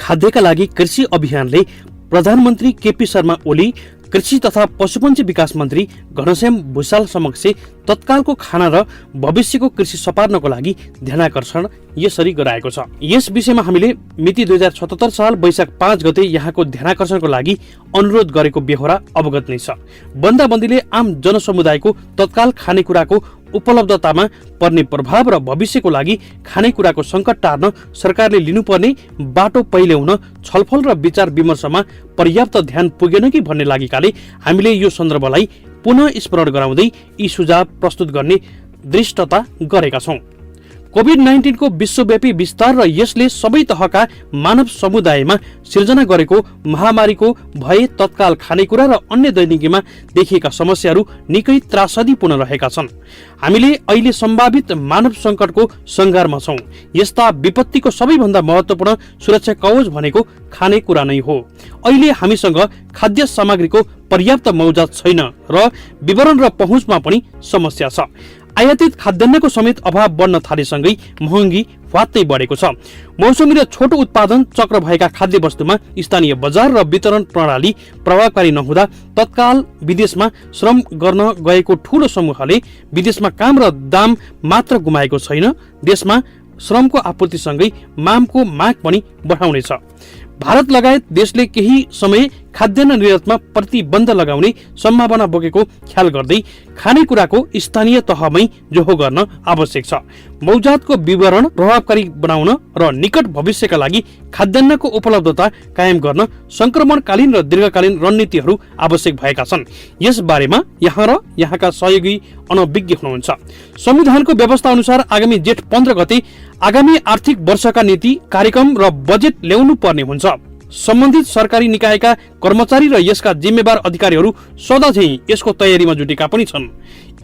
खाद्यका लागि कृषि अभियानले प्रधानमन्त्री केपी शर्मा ओली, कृषि तथा पशुपन्छी विकास मन्त्री घनश्याम भुषाल समक्ष तत्कालको खाना र भविष्यको कृषि सपार्नको लागि ध्यानाकर्षण यसरी गराएको छ। यस विषयमा हामीले मिति 2077 साल वैशाख 5 गते यहाँको ध्यानाकर्षणको लागि अनुरोध गरेको बेहोरा अवगत नै छ। बन्दाबन्दीले आम जनसमुदायको तत्काल खानेकुराको उपलब्धतामा पर्ने प्रभाव र भविष्यको लागि खानेकुराको सङ्कट टार्न सरकारले लिनुपर्ने बाटो पहिल्याउन छलफल र विचार विमर्शमा पर्याप्त ध्यान पुगेन कि भन्ने लागेकाले हामीले यो सन्दर्भलाई पुनः स्मरण गराउँदै यी सुझाव प्रस्तुत गर्ने दृष्टता गरेका छौँ। कोभिड-19 को विश्वव्यापी विस्तार र यसले सबै तहका मानव समुदायमा सिर्जना गरेको महामारीको भए तत्काल खानेकुरा र अन्य दैनिकीमा देखिएका समस्याहरू निकै त्रासदीपूर्ण रहेका छन्। हामीले अहिले सम्भावित मानव सङ्कटको सङ्घारमा छौँ। यस्ता विपत्तिको सबैभन्दा महत्त्वपूर्ण सुरक्षा कवच भनेको खानेकुरा नै हो। अहिले हामीसँग खाद्य सामग्रीको पर्याप्त मौजात छैन र विवरण र पहुँचमा पनि समस्या छ। आयातित खाद्यान्नको समेत अभाव बढ्न थालेसँगै महँगी फात्तै बढेको छ। मौसमी र छोटो उत्पादन चक्र भएका खाद्य वस्तुमा स्थानीय बजार र वितरण प्रणाली प्रभावकारी नहुँदा तत्काल विदेशमा श्रम गर्न गएको ठूलो समूहले विदेशमा काम र दाम मात्र गुमाएको छैन, देशमा श्रमको आपूर्तिसँगै मामको माग पनि बढाउनेछ। भारत लगायत देशले केही समय खाद्यान्न निर्यातमा प्रतिबन्ध लगाउने सम्भावना बोकेको ख्याल गर्दै खानेकुराको स्थानीय तहमै जोहो गर्न आवश्यक छ। मौजातको विवरण प्रभावकारी बनाउन र निकट भविष्यका लागि खाद्यान्नको उपलब्धता कायम गर्न संक्रमणकालीन र दीर्घकालीन रणनीतिहरू आवश्यक भएका छन्। यस बारेमा यहाँ र यहाँका सहयोगी अनभिज्ञ हुनुहुन्छ। संविधानको व्यवस्था अनुसार आगामी जेठ 15 गते आगामी आर्थिक वर्षका नीति, कार्यक्रम र बजेट ल्याउनु पर्ने हुन्छ। सम्बन्धित सरकारी निकायका कर्मचारी र यसका जिम्मेवार अधिकारीहरू सदाझै यसको तयारीमा जुटेका पनि छन्।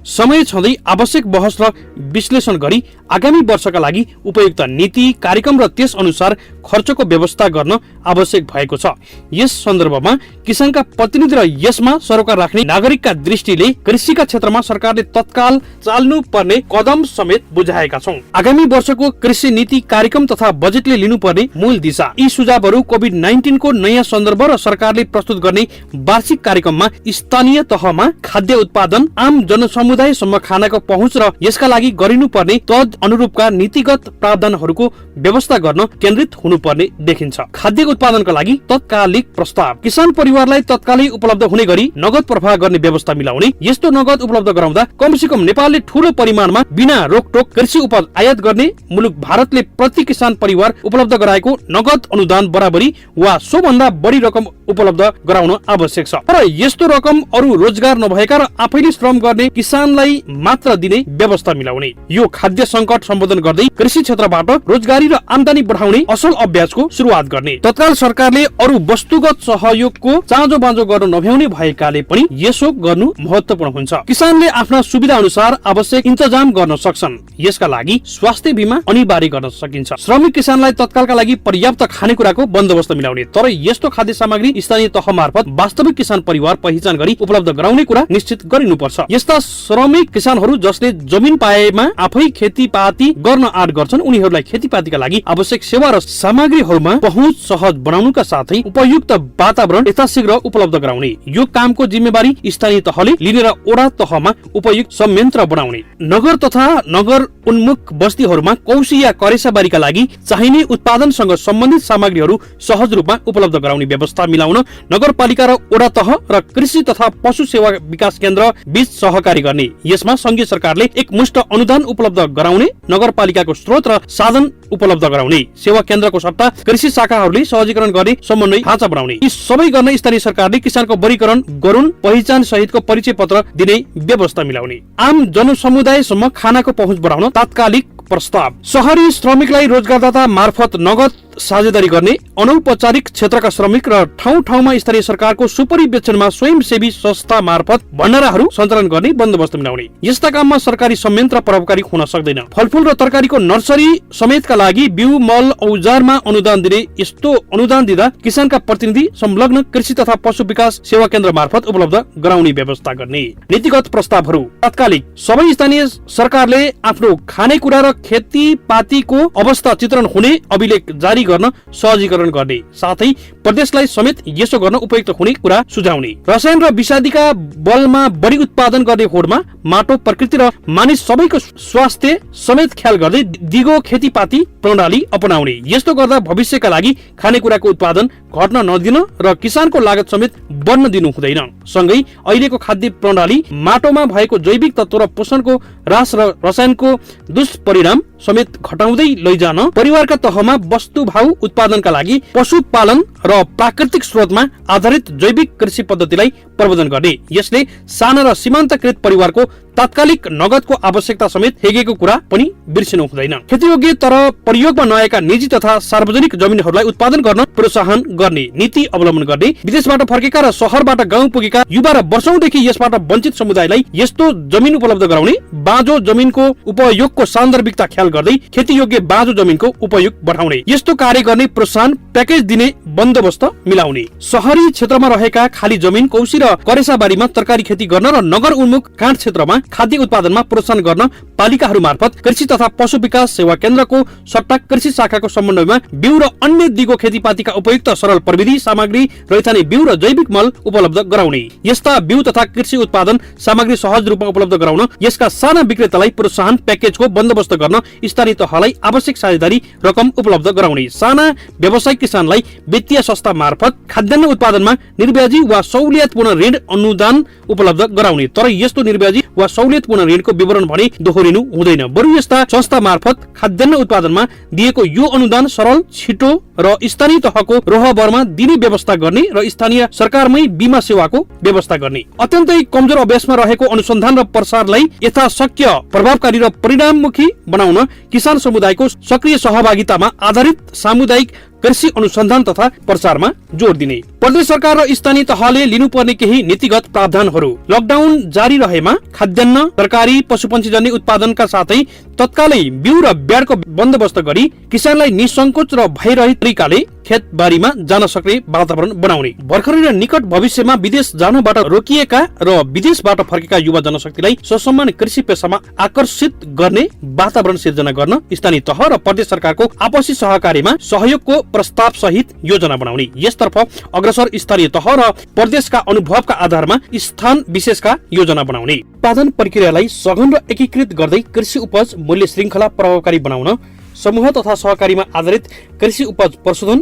समय छँदै आवश्यक बहस र विश्लेषण गरी आगामी वर्षका लागि उपयुक्त नीति, कार्यक्रम र त्यस अनुसार खर्चको व्यवस्था गर्न आवश्यक भएको छ। यस सन्दर्भमा किसानका प्रतिनिधि र यसमा सरोकार राख्ने नागरिकका दृष्टिले कृषिका क्षेत्रमा सरकारले तत्काल चाल्नु पर्ने कदम समेत बुझाएका छौँ। आगामी वर्षको कृषि नीति, कार्यक्रम तथा बजेटले लिनुपर्ने मूल दिशा, यी सुझावहरू कोभिड-19 को नयाँ सन्दर्भ र सरकारले प्रस्तुत गर्ने वार्षिक कार्यक्रममा स्थानीय तहमा खाद्य उत्पादन, आम जनसमुदायसम्म खानाको पहुँच र यसका लागि गरिनुपर्ने तद अनुरूपका नीतिगत प्रावधानहरूको व्यवस्था गर्न केन्द्रित हुनुपर्ने देखिन्छ। खाद्य उत्पादनका लागि तत्कालिक प्रस्ताव, किसान परिवारलाई तत्कालै उपलब्ध हुने गरी नगद प्रवाह गर्ने व्यवस्था मिलाउने। यस्तो नगद उपलब्ध गराउँदा कमसे कम नेपालले ठूलो परिमाणमा बिना रोकटोक कृषि उपज आयात गर्ने मुलुक भारतले प्रति किसान परिवार उपलब्ध गराएको नगद अनुदान बराबरी वा सोभन्दा बढी रकम उपलब्ध गराउन आवश्यक छ। तर यस्तो रकम अरू रोजगार नभएका र आफैले श्रम गर्ने किसानलाई मात्र दिने व्यवस्था मिलाउने। यो खाद्य संकट सम्बोधन गर्दै कृषि क्षेत्रबाट रोजगारी र आमदानी बढाउने असल अभ्यासको सुरुवात गर्ने। तत्काल सरकारले अरू वस्तुगत सहयोगको चाँजो बाँझो गर्न नभ्याउने भएकाले पनि यसो गर्नु महत्त्वपूर्ण हुन्छ। किसानले आफ्ना सुविधा अनुसार आवश्यक इन्तजाम गर्न सक्छन्। यसका लागि स्वास्थ्य बीमा अनिवार्य गर्न सकिन्छ। श्रमिक किसानलाई तत्कालका लागि पर्याप्त खानेकुराको बन्दोबस्त मिलाउने। तर यस्तो खाद्य सामग्री स्थानीय तह मार्फत वास्तविक किसान परिवार पहिचान गरी उपलब्ध गराउने कुरा निश्चित गरिनुपर्छ। यस्ता श्रमिक किसानहरू जसले जमिन पाएमा आफै खेतीपाती गर्न आँट गर्छन्, उनीहरूलाई खेतीपातीका लागि आवश्यक सेवा र सामग्रीहरूमा पहुँच सहज बनाउनुका साथै उपयुक्त वातावरण यथाशीघ्र उपलब्ध गराउने। यो कामको जिम्मेवारी स्थानीय तहले लिने र ओडा तहमा उपयुक्त संयन्त्र बनाउने। नगर तथा नगर उन्मुख बस्तीहरूमा कौशी या करेसाबारीका लागि चाहिने उत्पादनसँग सम्बन्धित सामग्रीहरू सहज रूपमा उपलब्ध गराउने व्यवस्था मिलाउन नगरपालिका र ओडा तह र कृषि तथा पशु सेवा विकास केन्द्र बीच सहकारी गर्ने। यसमा संघीय सरकारले एकमुष्ट अनुदान उपलब्ध गराउने, नगरपालिकाको स्रोत र साधन उपलब्ध गराउने, सेवा केन्द्रको सट्टा कृषि शाखाहरूले सहजीकरण गर्ने समन्वय ढाँचा बनाउने। यी सबै गर्न स्थानीय सरकारले किसानको वर्गीकरण गरून्, पहिचान सहितको परिचय पत्र दिने व्यवस्था मिलाउने। आम जनसमुदायसम्म खानाको पहुँच बढाउन तात्कालिक प्रस्ताव, शहरी श्रमिकलाई रोजगारदाता मार्फत नगद साझेदारी गर्ने, अनौपचारिक क्षेत्रका श्रमिक र ठाउँ ठाउँमा स्थानीय सरकारको सुपरिवेक्षणमा स्वयंसेवी संस्था मार्फत भण्डाराहरू सञ्चालन गर्ने बन्दोबस्त बन्दोबस्त मिलाउने। यस्ता काममा सरकारी संयन्त्र प्रभावकारी हुन सक्दैन। फलफूल र तरकारीको नर्सरी समेतका लागि बिउ, मल, औजारमा अनुदान दिने। यस्तो अनुदान दिँदा किसानका प्रतिनिधि संलग्न कृषि तथा पशु विकास सेवा केन्द्र मार्फत उपलब्ध गराउने व्यवस्था गर्ने। नीतिगत प्रस्तावहरू। तात्कालिक सबै स्थानीय सरकारले आफ्नो खानेकुरा र खेतीपातीको अवस्था चित्रण हुने अभिलेख जारी गर्न सहजीकरण गर्ने, साथै प्रदेशलाई समेत यसो गर्न उपयुक्त हुने कुरा सुझाउने। रसायन र विषादीका बलमा बढी उत्पादन गर्ने होडमा माटो, प्रकृति र मानिस सबैको स्वास्थ्य समेत ख्याल गर्दै दिगो खेतीपाती प्रणाली अपनाउने। यस्तो गर्दा भविष्यका लागि खानेकुराको उत्पादन घट्न नदिन र किसानको लागत समेत बढ्न दिनु हुँदैन। सँगै अहिलेको खाद्य प्रणाली माटोमा भएको जैविक तत्व र पोषणको ह्रास र रसायनको दुष्परिणाम समेत घटाउँदै लैजान परिवारका तहमा वस्तुभाउ उत्पादनका लागि पशुपालन र प्राकृतिक स्रोतमा आधारित जैविक कृषि पद्धतिलाई प्रवर्धन गर्ने। यसले साना र सीमान्तकृत परिवारको तात्कालिक नगदको आवश्यकता समेत हेगेको कुरा पनि बिर्सिनु हुँदैन। खेतीयोग्य तर प्रयोगमा नआएका निजी तथा सार्वजनिक जमिनहरूलाई उत्पादन गर्न प्रोत्साहन गर्ने नीति अवलम्बन गर्ने। विदेशबाट फर्केका र शहरबाट गाउँ पुगेका युवा र वर्षौंदेखि यसबाट वञ्चित समुदायलाई यस्तो जमिन उपलब्ध गराउने। बाँझो जमिनको उपयोगको सान्दर्भिकता ख्याल गर्दै खेतीयोग्य बाँझो जमिनको उपयोग बढाउने। यस्तो कार्य गर्ने प्रोत्साहन प्याकेज दिने बन्दोबस्त मिलाउने। शहरी क्षेत्रमा रहेका खाली जमिन, कौशी र करेसाबारीमा तरकारी खेती गर्न र नगर उन्मुख काँड क्षेत्रमा खाद्य उत्पादनमा प्रोत्साहन गर्न पालिकाहरू मार्फत कृषि तथा पशु विकास सेवा केन्द्रको सट्टा कृषि शाखाको समन्वयमा बिउ र अन्य दिगो खेतीपातीका उपयुक्त सरल प्रविधि सामग्री, रैथाने बिउ र जैविक मल उपलब्ध गराउने। यस्ता बिउ तथा कृषि उत्पादन सामग्री सहज रूपमा उपलब्ध गराउन यसका साना विक्रेतालाई प्रोत्साहन प्याकेजको बन्दोबस्त गर्न स्थानीय तहलाई आवश्यक साझेदारी रकम उपलब्ध गराउने। साना व्यवसायिक किसानलाई वित्तीय संस्था मार्फत खाद्यान्न उत्पादनमा निर्ब्याजी वा सहुलियतपूर्ण ऋण अनुदान उपलब्ध गराउने। तर यस्तो निर्ब्याजी वा सहुलियतपूर्ण ऋणको विवरण भने दोहोरिनु हुँदैन। बरु यस्ता संस्था मार्फत खाद्यान्न उत्पादनमा दिएको यो अनुदान सरल, छिटो र स्थानीय तहको रोहबरमा दिने व्यवस्था गर्ने र स्थानीय सरकारमै बीमा सेवाको व्यवस्था गर्ने। अत्यन्तै कमजोर अभ्यासमा रहेको अनुसन्धान र प्रसारलाई यथाशक्य प्रभावकारी र परिणाममुखी बनाउन किसान समुदायको सक्रिय सहभागितामा आधारित सामुदायिक कृषि अनुसन्धान तथा प्रचारमा जोड दिने। प्रदेश सरकार र स्थानीय तहले लिनुपर्ने केही नीतिगत प्रावधानहरू। लकडाउन जारी रहेमा खाद्यान्न, तरकारी, पशुपन्छीजन्य उत्पादनका साथै तत्कालै बिउ र ब्याडको बन्दोबस्त गरी किसानलाई निसंकोच र भयरहित तरिकाले खेतबारीमा जान सक्ने वातावरण बनाउने। भर्खरै र निकट भविष्यमा विदेश जानबाट रोकिएका र विदेशबाट फर्केका युवा जनशक्तिलाई ससम्मान कृषि पेशामा आकर्षित गर्ने वातावरण सिर्जना गर्न स्थानीय तह र प्रदेश सरकारको आपसी सहकार्यमा सहयोगको प्रस्ताव सहित योजना बनाउने। यसतर्फ अग्रसर स्थानीय तह र प्रदेशका अनुभवका आधारमा स्थान विशेषका योजना बनाउने। उत्पादन प्रक्रियालाई सघन र एकीकृत गर्दै कृषि उपज मूल्य श्रृंखला प्रभावकारी बनाउन समूह तथा सहकारीमा आधारित कृषि उपज प्रशोधन,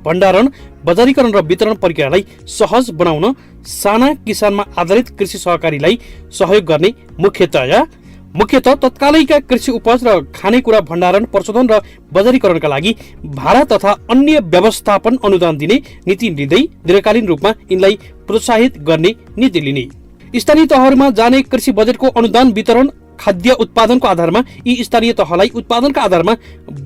भण्डारण, बजारीकरण र वितरण प्रक्रियालाई सहज बनाउन साना किसानमा आधारित कृषि सहकारीलाई सहयोग गर्ने। मुख्यतः तत्कालैका कृषि उपज र खानेकुरा भण्डारण, प्रशोधन र बजारीकरणका लागि भाडा तथा अन्य व्यवस्थापन अनुदान दिने नीति लिँदै दीर्घकालीन रूपमा यिनलाई प्रोत्साहित गर्ने नीति लिने। स्थानीय तहहरूमा जाने कृषि बजेटको अनुदान वितरण खाद्य उत्पादनको आधारमा यी स्थानीय तहलाई उत्पादनका आधारमा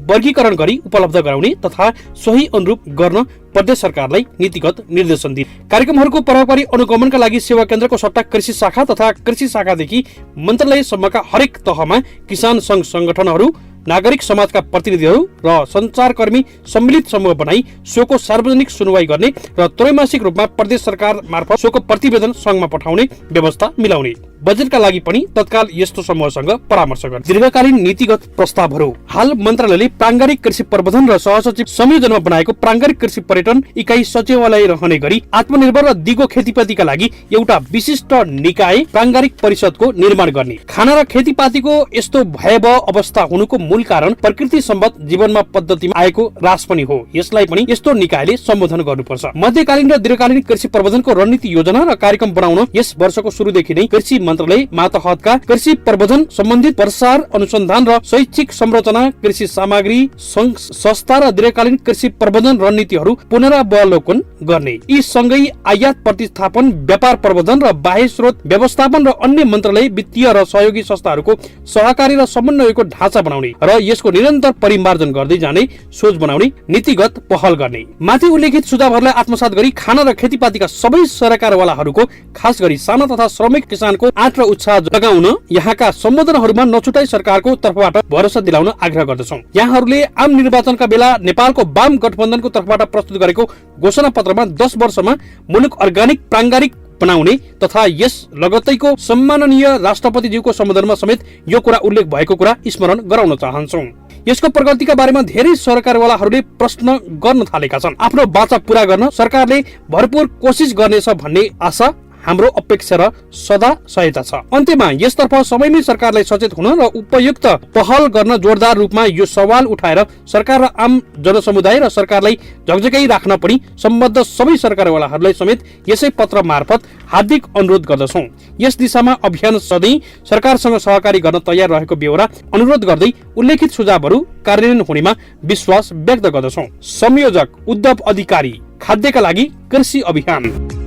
वर्गीकरण गरी उपलब्ध गराउने तथा सोही अनुरूप गर्न प्रदेश सरकारलाई नीतिगत निर्देशन दिने। कार्यक्रमहरूको प्रभावकारी अनुगमनका लागि सेवा केन्द्रको सट्टा कृषि शाखा तथा कृषि शाखादेखि मन्त्रालयसम्मका हरेक तहमा किसान संघ संगठनहरू, नागरिक समाजका प्रतिनिधिहरू र सञ्चारकर्मी सम्मिलित समूह बनाई सोको सार्वजनिक सुनवाई गर्ने र त्रैमासिक रूपमा प्रदेश सरकार मार्फत सोको प्रतिवेदन संघमा पठाउने व्यवस्था मिलाउने। बजेटका लागि पनि तत्काल यस्तो समूहसँग परामर्श गर्ने। दीर्घकालीन नीतिगत प्रस्तावहरू। हाल मन्त्रालयले प्राङ्गारिक कृषि प्रबन्धन र सहसचिव संयोजनमा बनाएको प्राङ्गारिक कृषि पर्यटन इकाई सचिवालय रहने गरी आत्मनिर्भर र दिगो खेतीपातीका लागि एउटा विशिष्ट निकाय प्राङ्गारिक परिषदको निर्माण गर्ने। खाना र खेतीपातीको यस्तो भयावह अवस्था हुनुको मूल कारण प्रकृति सम्बद्ध जीवनमा पद्धतिमा आएको ह्रास पनि हो। यसलाई पनि यस्तो निकायले सम्बोधन गर्नुपर्छ। मध्यकालीन र दीर्घकालीन कृषि प्रबन्धनको रणनीति योजना र कार्यक्रम बनाउन यस वर्षको सुरुदेखि नै कृषि मन्त्रालय मातहतका कृषि प्रबन्धन सम्बन्धित प्रसार, अनुसन्धान र शैक्षिक संरचना, कृषि सामग्री संस्था र दीर्घकालीन कृषि प्रबन्धन रणनीतिहरू पुनरावलोकन गर्ने। यी सँगै आयात प्रतिस्थापन, व्यापार प्रबन्धन र बाह्य स्रोत व्यवस्थापन र अन्य मन्त्रालय, वित्तीय र सहयोगी संस्थाहरूको सहकारी र समन्वयको ढाँचा बनाउने र यसको निरन्तर परिमार्जन गर्दै जाने सोच बनाउने, नीतिगत पहल गर्ने। माथि उल्लेखित सुझावहरूलाई आत्मसात गरी खाना र खेतीपातीका सबै सरकारवालाहरूको, खास गरी साना तथा श्रमिक किसानको आँट र उत्साह जगाउन यहाँका सम्बोधनहरूमा नछुटाई सरकारको तर्फबाट भरोसा दिलाउन आग्रह गर्दछौं। यहाँहरूले आम निर्वाचनका बेला नेपालको वाम गठबन्धनको तर्फबाट प्रस्तुत गरेको घोषणा पत्रमा 10 वर्षमा मुलुक अर्गानिक प्राङ्गारिक बनाउने तथा यस लगत्तैको सम्माननीय राष्ट्रपतिज्यूको सम्बोधनमा समेत यो कुरा उल्लेख भएको कुरा स्मरण गराउन चाहन्छौं। यसको प्रगतिका बारेमा धेरै सरकारवालाहरूले प्रश्न गर्न थालेका छन्। आफ्नो वाचा पूरा गर्न सरकारले भरपूर कोसिस गर्नेछ भन्ने आशा हाम्रो अपेक्षा र सदा सहायता छ। अन्त्यमा यसतर्फ सबैमै सरकारलाई सचेत हुन र उपयुक्त पहल गर्न जोरदार रूपमा यो सवाल उठाएर सरकार र आम जनसमुदाय र सरकारलाई झकझकाइ राख्न पनि सम्बद्ध सबै सरकारवालाहरूलाई समेत यसै पत्र मार्फत हार्दिक अनुरोध गर्दछौं। यस दिशामा अभियान सधैँ सरकारसँग सहकारी गर्न तयार रहेको बेहोरा अनुरोध गर्दै उल्लेखित सुझावहरू कार्यान्वयन हुनेमा विश्वास व्यक्त गर्दछौं। संयोजक उद्धव अधिकारी, खाद्यका लागि कृषि अभियान।